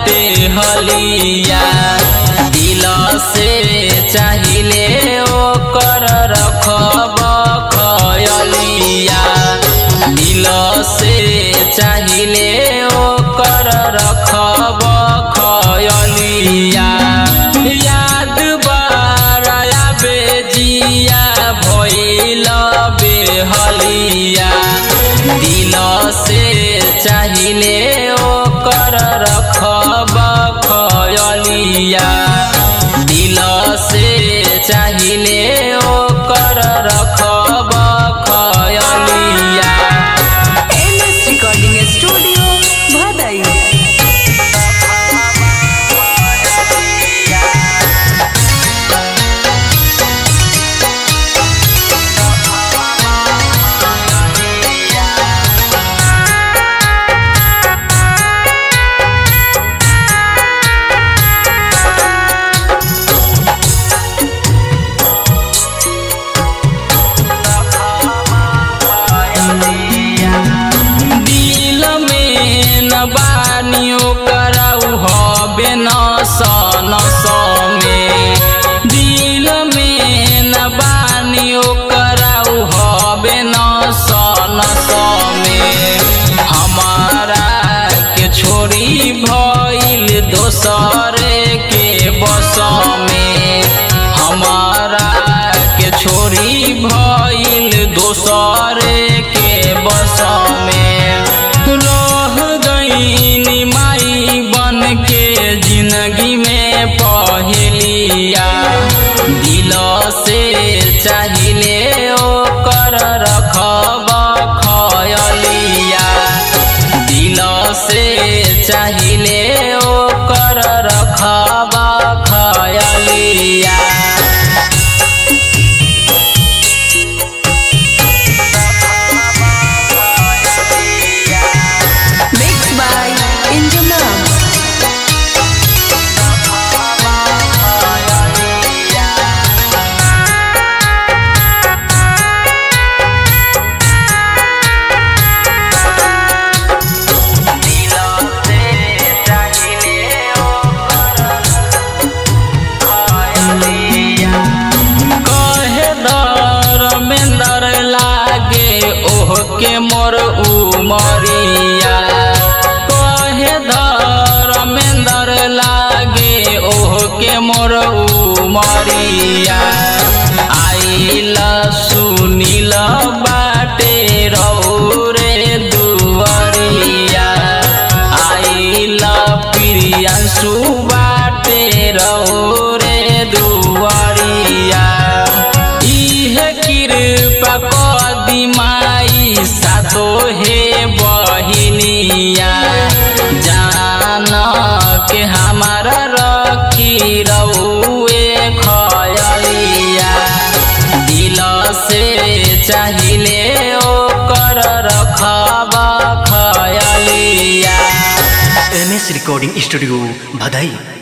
बाटे हलिया। दिल से चाहिले ओकर रखब खयलिया। दिल से चाहिले ओकर रखब खयलिया। याद बाराया बेजिया भइल बेहलिया। दिल से चाहिले ओकर रखब खयलिया। दिल से चाहिले ओकर रखब खयलिया। MS रिकॉर्डिंग स्टूडियो भदई। बानियो कराऊ हबे नस नस में। दिल में न बानियो कराऊ हबे नस नस में। हमारा के छोड़ी भइल दोसरे के बस में। हमारा के छोड़ी भइल दोसरे के बस में। माई बन के जिंदगी में पहलिया। दिल से चाहिले ओकर रखब खयलिया। दिल से चाहिले ओकर रखब खयलिया। के मोर उमरिया। कहे धर्मेंद्र लागे ओह के मोर उमरिया। आइल सुनील बाटे रौरे दुआरिया। आइल प्रियांशु बाटे रौरे दुआरिया। इहे कृपा कदी माई सातो हे बहिनिया। जान के हमारा रखी रउए खयलिया। दिल से चाहिले ओकर रखब खयलिया। MS रिकॉर्डिंग स्टूडियो भदई।